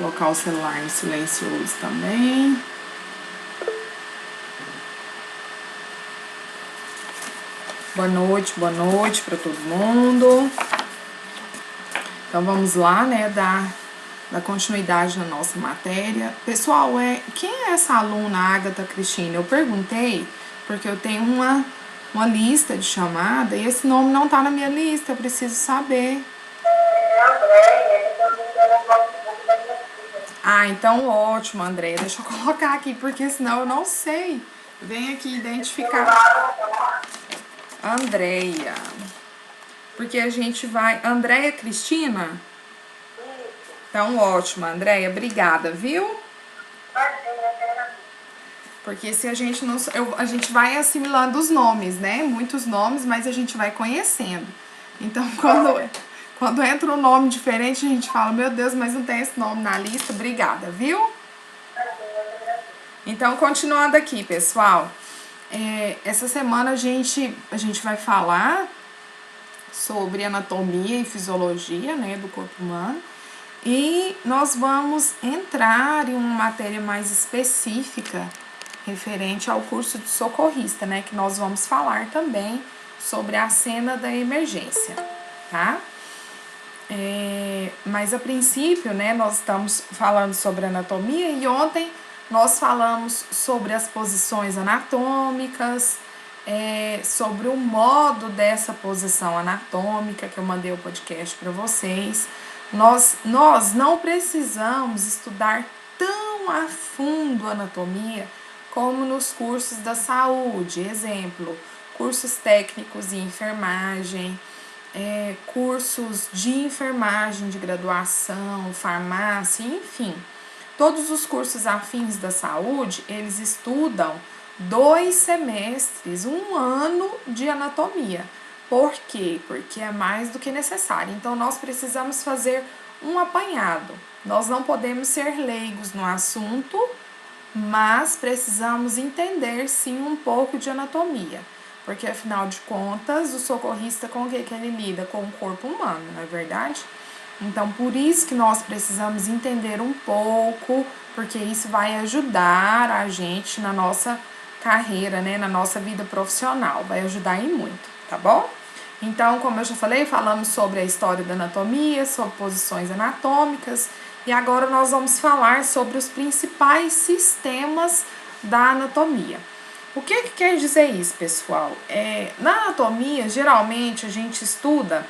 Colocar o celular no silencioso também. Boa noite para todo mundo. Então vamos lá, né, dar continuidade na nossa matéria. Pessoal, quem é essa aluna, Agatha Cristina? Eu perguntei porque eu tenho uma lista de chamada e esse nome não tá na minha lista, eu preciso saber. Ah, então ótimo, Andréia. Deixa eu colocar aqui, porque senão eu não sei. Vem aqui identificar. Andréia. Porque a gente vai... Andréia Cristina? Então, ótimo, Andréia. Obrigada, viu? Porque se a gente não... a gente vai assimilando os nomes, né? Muitos nomes, mas a gente vai conhecendo. Então, quando entra um nome diferente, a gente fala, meu Deus, mas não tem esse nome na lista. Obrigada, viu? Então, continuando aqui, pessoal. Essa semana a gente vai falar sobre anatomia e fisiologia, né, do corpo humano. E nós vamos entrar em uma matéria mais específica referente ao curso de socorrista, né, que nós vamos falar também sobre a cena da emergência, tá? Mas a princípio, né, nós estamos falando sobre anatomia e ontem nós falamos sobre as posições anatômicas, sobre o modo dessa posição anatômica, que eu mandei o podcast para vocês. Nós não precisamos estudar tão a fundo a anatomia como nos cursos da saúde. Exemplo, cursos técnicos em enfermagem, cursos de enfermagem de graduação, farmácia, enfim. Todos os cursos afins da saúde, eles estudam 2 semestres, 1 ano de anatomia. Por quê? Porque é mais do que necessário. Então, nós precisamos fazer um apanhado. Nós não podemos ser leigos no assunto, mas precisamos entender, sim, um pouco de anatomia. Porque, afinal de contas, o socorrista com o que ele lida? Com o corpo humano, não é verdade? Então, por isso que nós precisamos entender um pouco, porque isso vai ajudar a gente na nossa carreira, né, na nossa vida profissional, vai ajudar e muito, tá bom? Então, como eu já falei, falamos sobre a história da anatomia, sobre posições anatômicas, e agora nós vamos falar sobre os principais sistemas da anatomia. O que quer dizer isso, pessoal? Na anatomia, geralmente, a gente estuda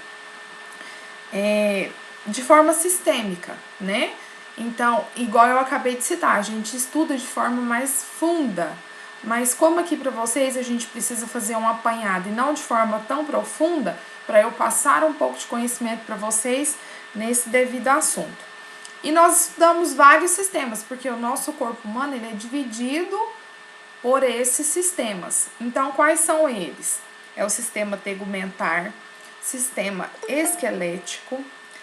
de forma sistêmica, né? Então, igual eu acabei de citar, a gente estuda de forma mais funda, mas como aqui para vocês a gente precisa fazer um apanhado e não de forma tão profunda, para eu passar um pouco de conhecimento para vocês nesse devido assunto. E nós estudamos vários sistemas, porque o nosso corpo humano ele é dividido por esses sistemas. Então, quais são eles? É o sistema tegumentar, sistema esquelético,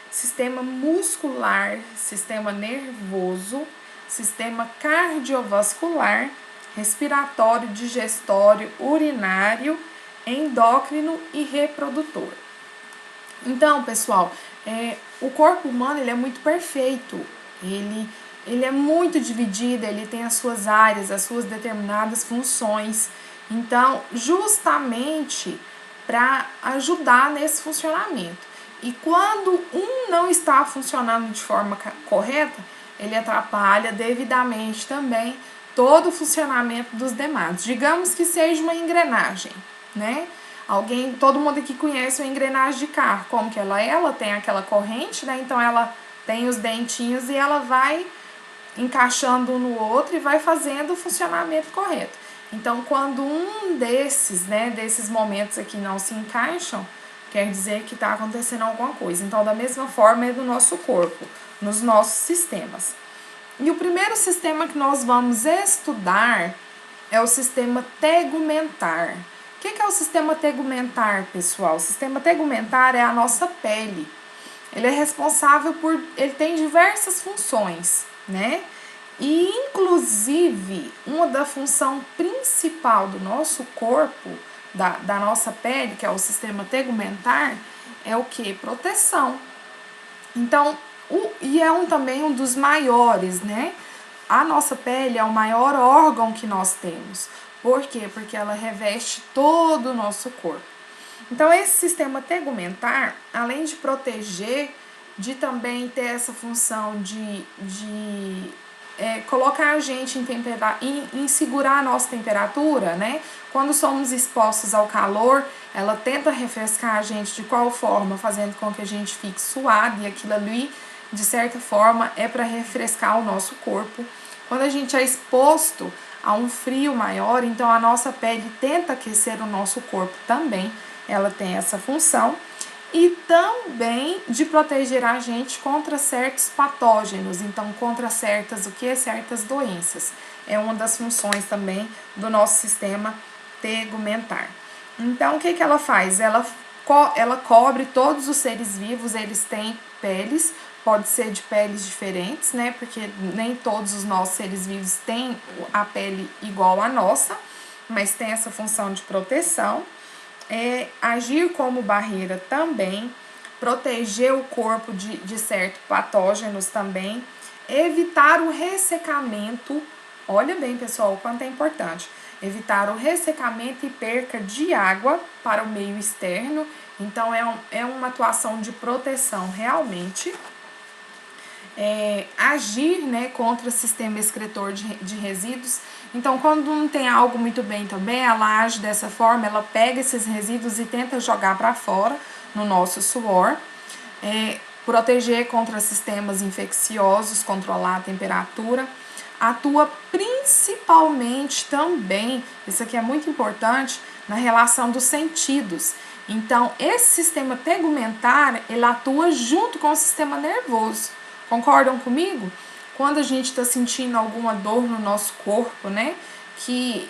sistema muscular, sistema nervoso, sistema cardiovascular, respiratório, digestório, urinário, endócrino e reprodutor. Então, pessoal, o corpo humano ele é muito perfeito, ele é muito dividido, ele tem as suas áreas, as suas determinadas funções. Então, justamente para ajudar nesse funcionamento. E quando um não está funcionando de forma correta, ele atrapalha devidamente também todo o funcionamento dos demais. Digamos que seja uma engrenagem, né? Todo mundo aqui conhece uma engrenagem de carro, como que ela é? Ela tem aquela corrente, né? Então ela tem os dentinhos e ela vai encaixando um no outro e vai fazendo o funcionamento correto. Então, quando um desses momentos aqui não se encaixam, quer dizer que está acontecendo alguma coisa. Então, da mesma forma é do nosso corpo, nos nossos sistemas. E o primeiro sistema que nós vamos estudar é o sistema tegumentar. O que é o sistema tegumentar, pessoal? O sistema tegumentar é a nossa pele. Ele é responsável ele tem diversas funções, né? E, inclusive, uma da função principal do nosso corpo, da nossa pele, que é o sistema tegumentar, é o que? Proteção. Então, E é também um dos maiores, né? A nossa pele é o maior órgão que nós temos. Por quê? Porque ela reveste todo o nosso corpo. Então, esse sistema tegumentar, além de proteger, de também ter essa função de colocar a gente em segurar a nossa temperatura, né? Quando somos expostos ao calor, ela tenta refrescar a gente de qual forma? Fazendo com que a gente fique suado, e aquilo ali, de certa forma, é para refrescar o nosso corpo. Quando a gente é exposto a um frio maior, então a nossa pele tenta aquecer o nosso corpo também, ela tem essa função. E também de proteger a gente contra certos patógenos, então contra certas doenças. É uma das funções também do nosso sistema tegumentar. Então, o que ela faz? Ela cobre todos os seres vivos, eles têm peles, pode ser de peles diferentes, né? Porque nem todos os nossos seres vivos têm a pele igual à nossa, mas tem essa função de proteção. Agir como barreira também, proteger o corpo de certos patógenos também, evitar o ressecamento. Olha bem, pessoal, o quanto é importante. Evitar o ressecamento e perca de água para o meio externo. Então, é uma atuação de proteção realmente. Agir, né, contra o sistema excretor de resíduos. Então, quando não tem algo muito bem também, ela age dessa forma, ela pega esses resíduos e tenta jogar para fora no nosso suor. Proteger contra sistemas infecciosos, controlar a temperatura. Atua principalmente também, isso aqui é muito importante, na relação dos sentidos. Então, esse sistema tegumentar, ele atua junto com o sistema nervoso. Concordam comigo? Quando a gente está sentindo alguma dor no nosso corpo, né? Que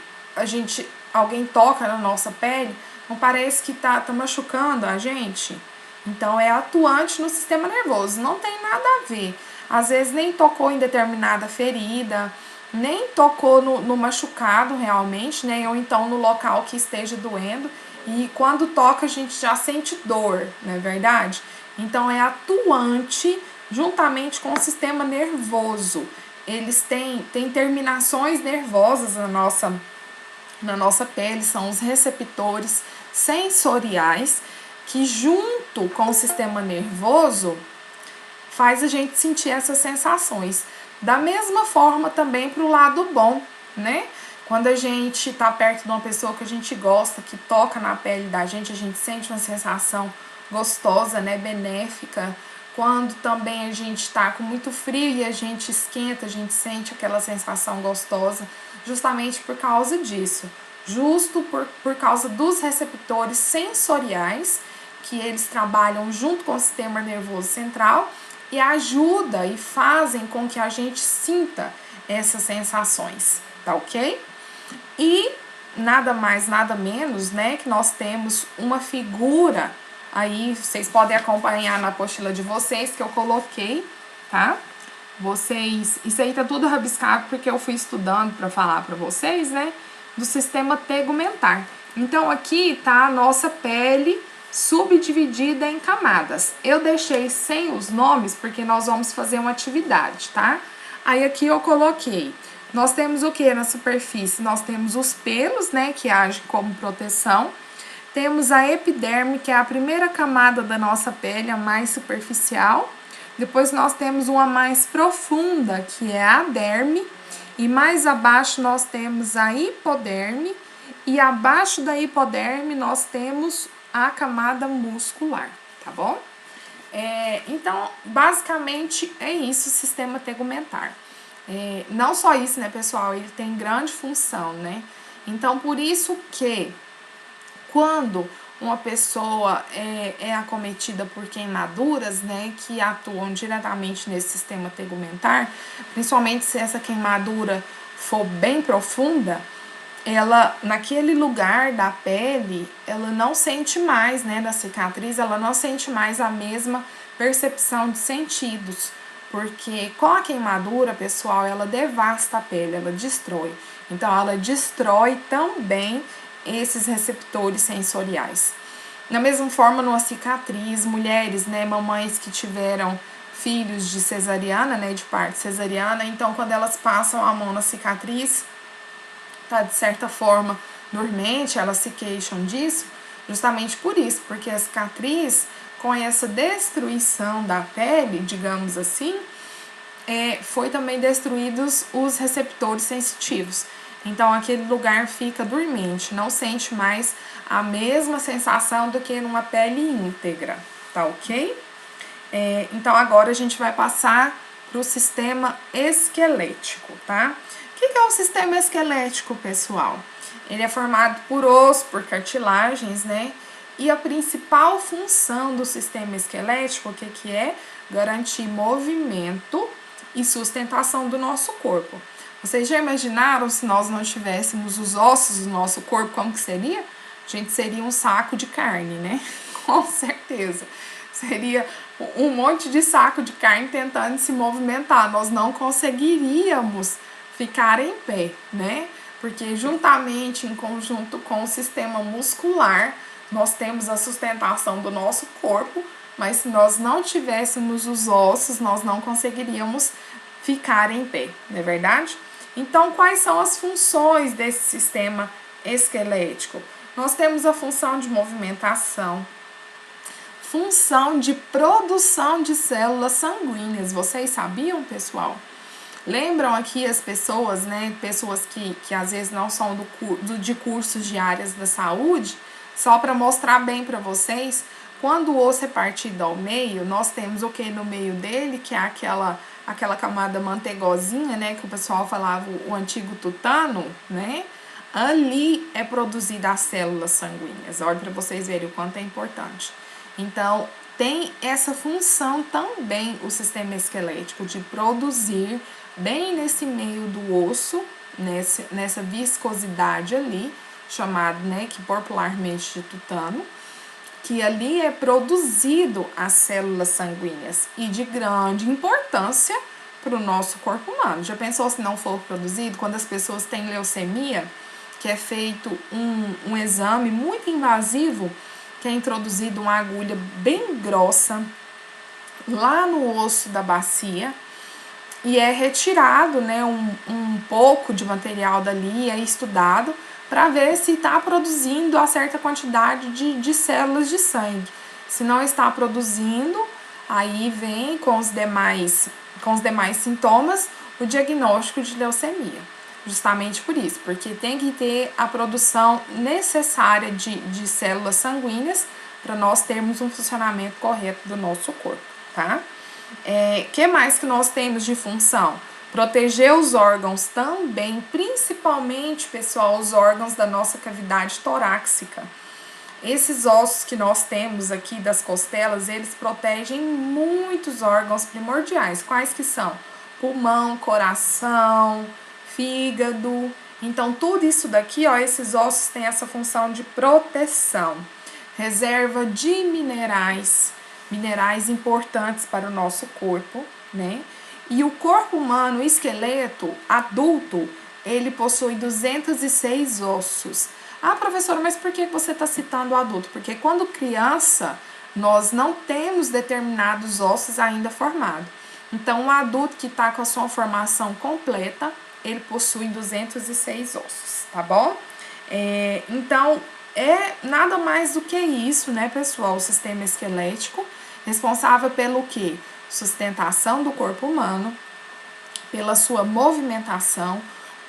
alguém toca na nossa pele, não parece que tá machucando a gente? Então, é atuante no sistema nervoso, não tem nada a ver. Às vezes nem tocou em determinada ferida, nem tocou no machucado realmente, né? Ou então no local que esteja doendo. E quando toca, a gente já sente dor, não é verdade? Então, é atuante juntamente com o sistema nervoso. Eles têm terminações nervosas na nossa pele, são os receptores sensoriais, que junto com o sistema nervoso faz a gente sentir essas sensações. Da mesma forma também para o lado bom, né? Quando a gente está perto de uma pessoa que a gente gosta, que toca na pele da gente, a gente sente uma sensação gostosa, né? Benéfica. Quando também a gente está com muito frio e a gente esquenta, a gente sente aquela sensação gostosa, justamente por causa disso. Justo por causa dos receptores sensoriais, que eles trabalham junto com o sistema nervoso central e ajuda e fazem com que a gente sinta essas sensações, tá ok? E nada mais, nada menos, né, que nós temos uma figura. Aí vocês podem acompanhar na apostila de vocês que eu coloquei, tá? Isso aí tá tudo rabiscado porque eu fui estudando para falar para vocês, né? Do sistema tegumentar. Então aqui tá a nossa pele subdividida em camadas. Eu deixei sem os nomes porque nós vamos fazer uma atividade, tá? Aí aqui eu coloquei. Nós temos o que na superfície? Nós temos os pelos, né, que agem como proteção. Temos a epiderme, que é a primeira camada da nossa pele, a mais superficial. Depois nós temos uma mais profunda, que é a derme. E mais abaixo nós temos a hipoderme. E abaixo da hipoderme nós temos a camada muscular, tá bom? Então, basicamente é isso o sistema tegumentar. Não só isso, né, pessoal? Ele tem grande função, né? Então, por isso que quando uma pessoa é acometida por queimaduras, né, que atuam diretamente nesse sistema tegumentar, principalmente se essa queimadura for bem profunda, ela, naquele lugar da pele, ela não sente mais, né, da cicatriz, ela não sente mais a mesma percepção de sentidos, porque com a queimadura, pessoal, ela devasta a pele, ela destrói. Então, ela destrói também esses receptores sensoriais. Da mesma forma, numa cicatriz, mulheres, né, mamães que tiveram filhos de cesariana, né, de parto cesariana, então quando elas passam a mão na cicatriz, tá de certa forma dormente, elas se queixam disso, justamente por isso, porque a cicatriz, com essa destruição da pele, digamos assim, foi também destruídos os receptores sensitivos. Então aquele lugar fica dormente, não sente mais a mesma sensação do que numa pele íntegra, tá ok? Então agora a gente vai passar para o sistema esquelético, tá? O que é o sistema esquelético, pessoal? Ele é formado por osso, por cartilagens, né? E a principal função do sistema esquelético, o que é? Garantir movimento e sustentação do nosso corpo. Vocês já imaginaram se nós não tivéssemos os ossos do nosso corpo, como que seria? A gente seria um saco de carne, né? Com certeza. Seria um monte de saco de carne tentando se movimentar. Nós não conseguiríamos ficar em pé, né? Porque juntamente, em conjunto com o sistema muscular, nós temos a sustentação do nosso corpo, mas se nós não tivéssemos os ossos, nós não conseguiríamos ficar em pé, não é verdade? Então, quais são as funções desse sistema esquelético? Nós temos a função de movimentação, função de produção de células sanguíneas. Vocês sabiam, pessoal? Lembram aqui as pessoas, né? Pessoas que às vezes não são de cursos de áreas da saúde, só para mostrar bem para vocês, quando o osso é partido ao meio, nós temos o que no meio dele, que é aquela camada manteigosinha, né? Que o pessoal falava, o antigo tutano, né? Ali é produzida as células sanguíneas. Olha para vocês verem o quanto é importante. Então, tem essa função também o sistema esquelético de produzir bem nesse meio do osso, nessa viscosidade ali, chamado, né, que popularmente de tutano, que ali é produzido as células sanguíneas e de grande importância para o nosso corpo humano. Já pensou se não for produzido? Quando as pessoas têm leucemia, que é feito um exame muito invasivo, que é introduzido uma agulha bem grossa lá no osso da bacia e é retirado, né, um pouco de material dali, é estudado para ver se está produzindo a certa quantidade de células de sangue. Se não está produzindo, aí vem com os demais sintomas o diagnóstico de leucemia. Justamente por isso, porque tem que ter a produção necessária de células sanguíneas para nós termos um funcionamento correto do nosso corpo, tá? Que mais que nós temos de função? Proteger os órgãos também, principalmente, pessoal, os órgãos da nossa cavidade torácica. Esses ossos que nós temos aqui das costelas, eles protegem muitos órgãos primordiais. Quais que são? Pulmão, coração, fígado. Então, tudo isso daqui, ó, esses ossos têm essa função de proteção. Reserva de minerais importantes para o nosso corpo, né? E o corpo humano, o esqueleto adulto, ele possui 206 ossos. Ah, professora, mas por que você está citando o adulto? Porque quando criança, nós não temos determinados ossos ainda formados. Então, o adulto que está com a sua formação completa, ele possui 206 ossos, tá bom? Então, é nada mais do que isso, né, pessoal? O sistema esquelético, responsável pelo quê? Sustentação do corpo humano, pela sua movimentação,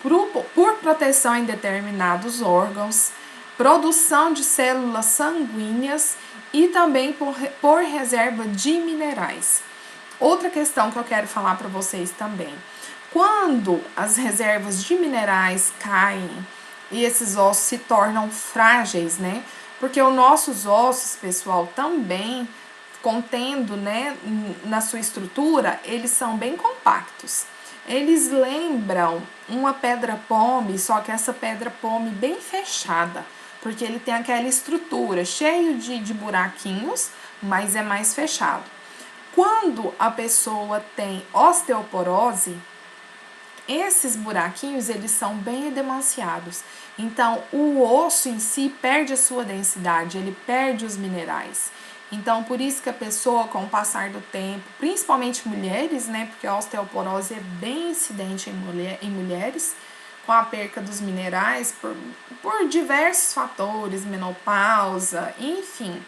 por proteção em determinados órgãos, produção de células sanguíneas e também por reserva de minerais. Outra questão que eu quero falar para vocês também. Quando as reservas de minerais caem e esses ossos se tornam frágeis, né? Porque os nossos ossos, pessoal, também contendo, né, na sua estrutura, eles são bem compactos. Eles lembram uma pedra-pome, só que essa pedra-pome bem fechada, porque ele tem aquela estrutura cheio de buraquinhos, mas é mais fechado. Quando a pessoa tem osteoporose, esses buraquinhos, eles são bem edemanciados. Então, o osso em si perde a sua densidade, ele perde os minerais. Então, por isso que a pessoa, com o passar do tempo, principalmente mulheres, né? Porque a osteoporose é bem incidente em mulheres, com a perca dos minerais, por diversos fatores, menopausa, enfim.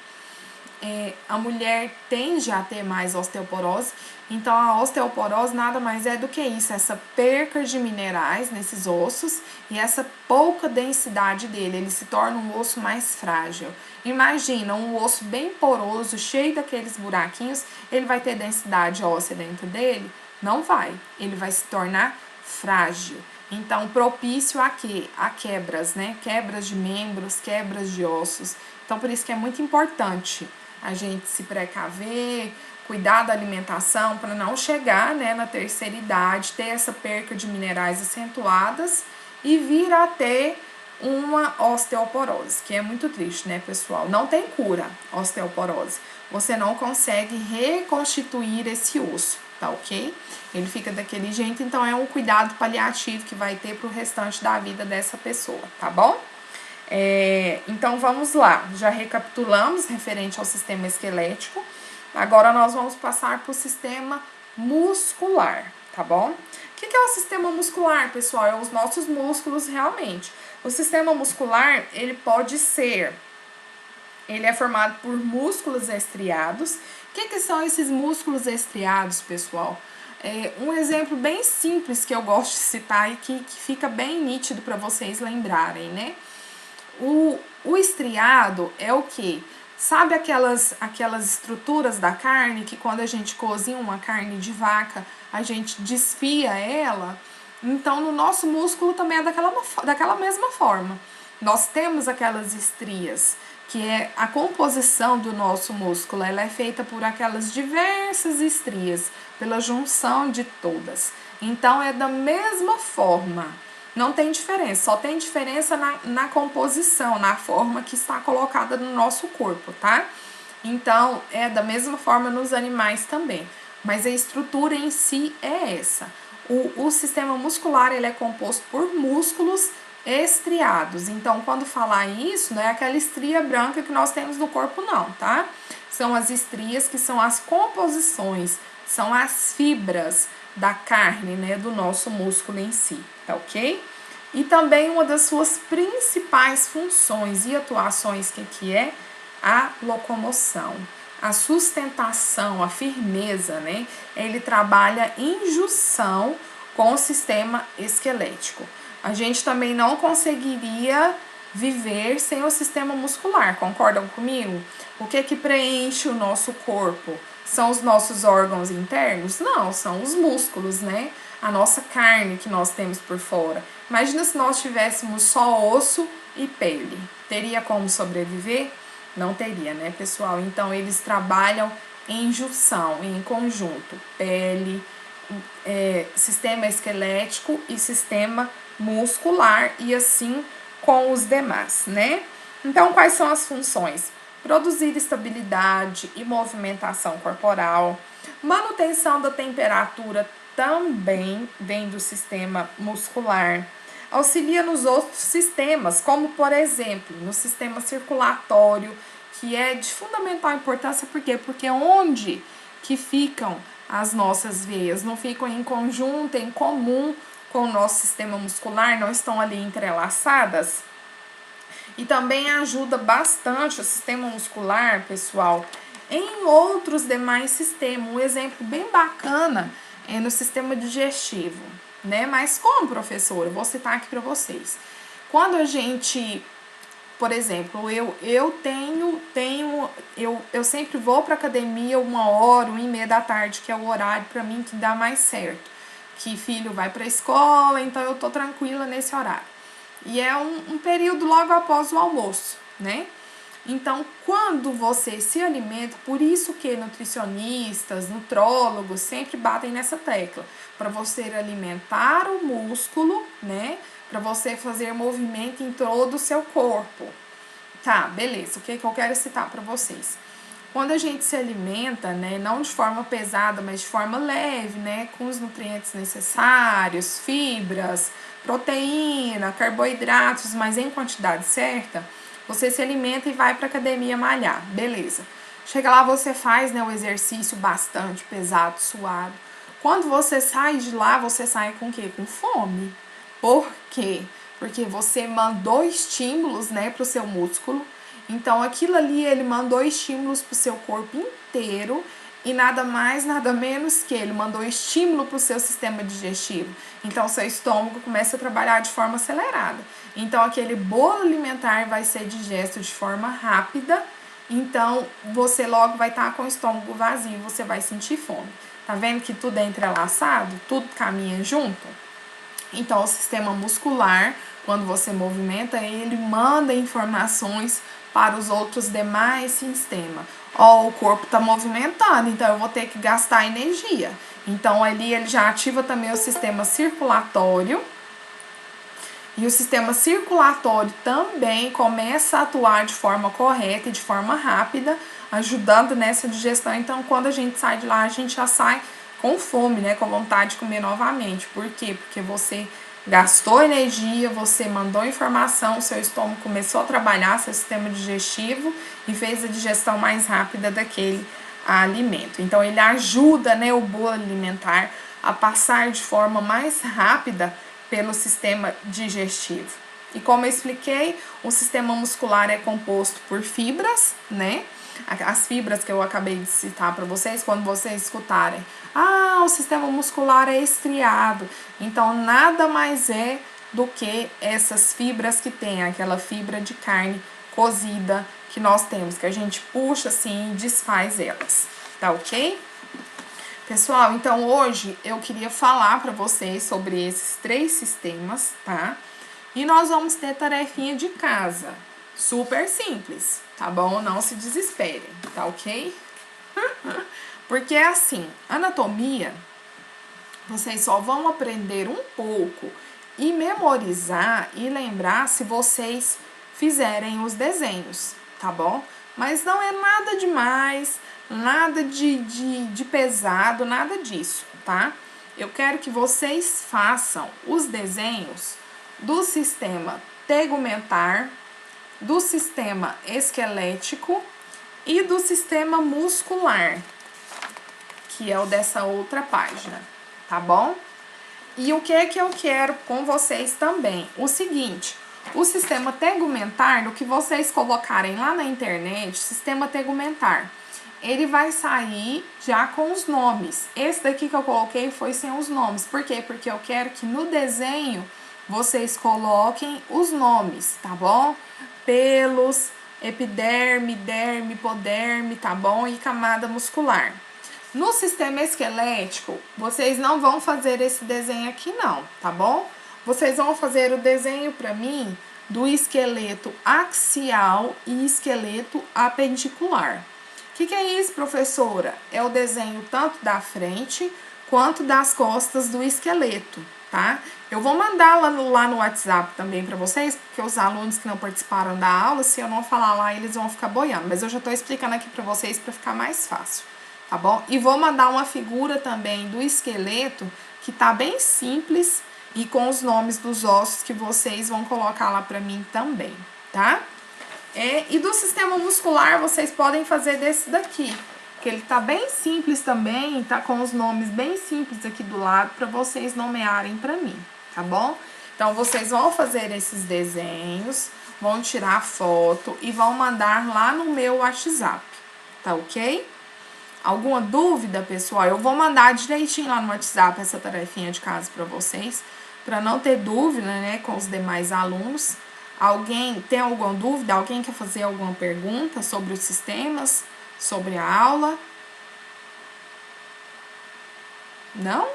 A mulher tende a ter mais osteoporose. Então, a osteoporose nada mais é do que isso, essa perca de minerais nesses ossos e essa pouca densidade dele, ele se torna um osso mais frágil. Imagina um osso bem poroso, cheio daqueles buraquinhos, ele vai ter densidade óssea dentro dele? Não vai, ele vai se tornar frágil. Então, propício a quê? A quebras, né? Quebras de membros, quebras de ossos. Então, por isso que é muito importante a gente se precaver, cuidar da alimentação para não chegar, né, na terceira idade, ter essa perca de minerais acentuadas e vir a ter uma osteoporose, que é muito triste, né, pessoal? Não tem cura osteoporose. Você não consegue reconstituir esse osso, tá ok? Ele fica daquele jeito, então é um cuidado paliativo que vai ter pro restante da vida dessa pessoa, tá bom? Então vamos lá, já recapitulamos referente ao sistema esquelético, agora nós vamos passar para o sistema muscular, tá bom? O que é o sistema muscular, pessoal? É os nossos músculos realmente. O sistema muscular, ele é formado por músculos estriados. O que são esses músculos estriados, pessoal? Um exemplo bem simples que eu gosto de citar e que fica bem nítido para vocês lembrarem, né? O estriado é o que? Sabe aquelas estruturas da carne que quando a gente cozinha uma carne de vaca, a gente desfia ela? Então, no nosso músculo também é daquela mesma forma. Nós temos aquelas estrias, que é a composição do nosso músculo. Ela é feita por aquelas diversas estrias, pela junção de todas. Então, é da mesma forma. Não tem diferença, só tem diferença na composição, na forma que está colocada no nosso corpo, tá? Então, é da mesma forma nos animais também. Mas a estrutura em si é essa. O sistema muscular, ele é composto por músculos estriados. Então, quando falar isso, não é aquela estria branca que nós temos no corpo, não, tá? São as estrias que são as composições, são as fibras da carne, né, do nosso músculo em si, tá ok? E também uma das suas principais funções e atuações que é a locomoção, a sustentação, a firmeza, né? Ele trabalha em junção com o sistema esquelético. A gente também não conseguiria viver sem o sistema muscular, concordam comigo? O que preenche o nosso corpo? São os nossos órgãos internos? Não, são os músculos, né? A nossa carne que nós temos por fora. Imagina se nós tivéssemos só osso e pele. Teria como sobreviver? Não teria, né, pessoal? Então, eles trabalham em junção, em conjunto. Pele, sistema esquelético e sistema muscular e assim com os demais, né? Então, quais são as funções? Produzir estabilidade e movimentação corporal, manutenção da temperatura também vem do sistema muscular, auxilia nos outros sistemas, como por exemplo, no sistema circulatório, que é de fundamental importância, por quê? Porque onde que ficam as nossas veias? Não ficam em conjunto, em comum com o nosso sistema muscular, não estão ali entrelaçadas? E também ajuda bastante o sistema muscular, pessoal, em outros demais sistemas. Um exemplo bem bacana é no sistema digestivo, né? Mas como, professora? Eu vou citar aqui para vocês. Quando a gente, por exemplo, eu sempre vou para academia 1h, 1h30 da tarde, que é o horário para mim que dá mais certo. Que filho vai para a escola, então eu tô tranquila nesse horário. E é um período logo após o almoço, né? Então, quando você se alimenta, por isso que nutricionistas, nutrólogos sempre batem nessa tecla, para você alimentar o músculo, né? Para você fazer movimento em todo o seu corpo. Tá, beleza. O que eu quero citar para vocês? Quando a gente se alimenta, né, não de forma pesada, mas de forma leve, né, com os nutrientes necessários, fibras, proteína, carboidratos, mas em quantidade certa, você se alimenta e vai para a academia malhar, beleza. Chega lá, você faz, né, o exercício bastante pesado, suado. Quando você sai de lá, você sai com o quê? Com fome. Por quê? Porque você mandou estímulos, né, pro seu músculo. Então, aquilo ali, ele mandou estímulos pro seu corpo inteiro. E nada mais, nada menos que ele mandou estímulo para o seu sistema digestivo. Então, seu estômago começa a trabalhar de forma acelerada. Então, aquele bolo alimentar vai ser digesto de forma rápida. Então, você logo vai estar com o estômago vazio, você vai sentir fome. Tá vendo que tudo é entrelaçado? Tudo caminha junto? Então, o sistema muscular, quando você movimenta, ele manda informações para os outros demais sistemas. Ó, o corpo está movimentando, então eu vou ter que gastar energia. Então, ali ele já ativa também o sistema circulatório. E o sistema circulatório também começa a atuar de forma correta e de forma rápida, ajudando nessa digestão. Então, quando a gente sai de lá, a gente já sai com fome, né? Com vontade de comer novamente. Por quê? Porque você gastou energia, você mandou informação, seu estômago começou a trabalhar, seu sistema digestivo, e fez a digestão mais rápida daquele alimento. Então, ele ajuda, né, o bolo alimentar a passar de forma mais rápida pelo sistema digestivo. E como eu expliquei, o sistema muscular é composto por fibras, né? As fibras que eu acabei de citar para vocês, quando vocês escutarem, o sistema muscular é estriado. Então, nada mais é do que essas fibras que tem, aquela fibra de carne cozida que nós temos, que a gente puxa assim e desfaz elas, tá ok? Pessoal, então hoje eu queria falar para vocês sobre esses 3 sistemas, tá? E nós vamos ter tarefinha de casa, super simples, tá bom? Não se desesperem, tá ok? Porque é assim, anatomia, vocês só vão aprender um pouco e memorizar e lembrar se vocês fizerem os desenhos, tá bom? Mas não é nada demais, nada de pesado, nada disso, tá? Eu quero que vocês façam os desenhos do sistema tegumentar, do sistema esquelético e do sistema muscular, que é o dessa outra página, tá bom? E o que é que eu quero com vocês também? O seguinte, o sistema tegumentar, no que vocês colocarem lá na internet, sistema tegumentar, ele vai sair já com os nomes. Esse daqui que eu coloquei foi sem os nomes. Por quê? Porque eu quero que no desenho vocês coloquem os nomes, tá bom? Pelos, epiderme, derme, hipoderme, tá bom? E camada muscular. No sistema esquelético, vocês não vão fazer esse desenho aqui não, tá bom? Vocês vão fazer o desenho para mim do esqueleto axial e esqueleto apendicular. O que é isso, professora? É o desenho tanto da frente quanto das costas do esqueleto, tá? Eu vou mandar lá no WhatsApp também para vocês, porque os alunos que não participaram da aula, se eu não falar lá, eles vão ficar boiando. Mas eu já estou explicando aqui para vocês para ficar mais fácil, tá bom? E vou mandar uma figura também do esqueleto, que tá bem simples, e com os nomes dos ossos que vocês vão colocar lá para mim também, tá? E do sistema muscular, vocês podem fazer desse daqui, que ele tá bem simples também, tá com os nomes bem simples aqui do lado, para vocês nomearem para mim, tá bom? Então, vocês vão fazer esses desenhos, vão tirar foto e vão mandar lá no meu WhatsApp, tá ok? Alguma dúvida, pessoal? Eu vou mandar direitinho lá no WhatsApp essa tarefinha de casa para vocês, para não ter dúvida, né, com os demais alunos. Alguém tem alguma dúvida? Alguém quer fazer alguma pergunta sobre os sistemas? Sobre a aula? Não?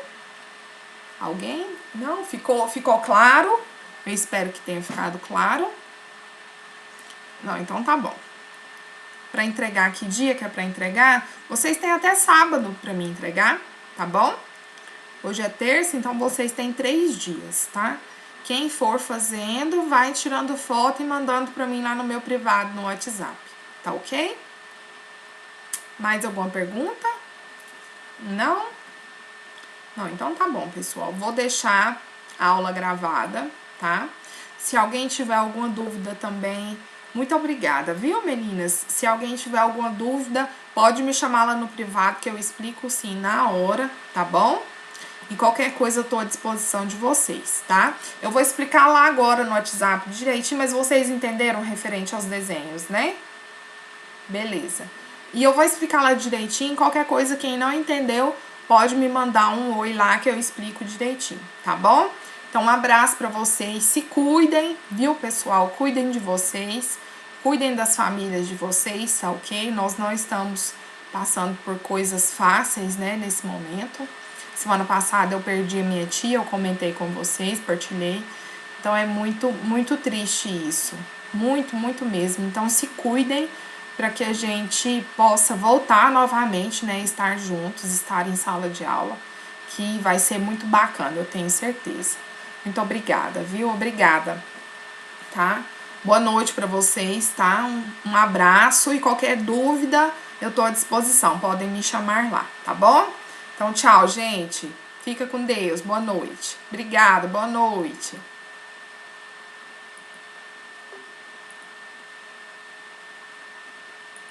Alguém? Não? Ficou claro? Eu espero que tenha ficado claro. Não, então tá bom. Para entregar, que dia que é para entregar? Vocês têm até sábado para me entregar, tá bom? Hoje é terça, então vocês têm 3 dias, tá? Quem for fazendo, vai tirando foto e mandando para mim lá no meu privado, no WhatsApp, tá ok? Mais alguma pergunta? Não? Não, então tá bom, pessoal. Vou deixar a aula gravada, tá? Se alguém tiver alguma dúvida também, Muito obrigada, viu, meninas? Se alguém tiver alguma dúvida, pode me chamar lá no privado que eu explico sim na hora, tá bom? E qualquer coisa eu tô à disposição de vocês, tá? Eu vou explicar lá agora no WhatsApp direitinho, mas vocês entenderam referente aos desenhos, né? Beleza. E eu vou explicar lá direitinho, qualquer coisa, quem não entendeu, pode me mandar um oi lá que eu explico direitinho, tá bom? Então, um abraço pra vocês, se cuidem, viu, pessoal? Cuidem de vocês, cuidem das famílias de vocês, tá ok? Nós não estamos passando por coisas fáceis, né, nesse momento. Semana passada eu perdi a minha tia, eu comentei com vocês, partilhei. Então, é muito, muito triste isso. Muito, muito mesmo. Então, se cuidem para que a gente possa voltar novamente, né, estar juntos, estar em sala de aula, que vai ser muito bacana, eu tenho certeza. Muito obrigada, viu? Obrigada, tá? Boa noite para vocês, tá? Um abraço e qualquer dúvida, eu tô à disposição, podem me chamar lá, tá bom? Então, tchau, gente. Fica com Deus. Boa noite. Obrigada, boa noite.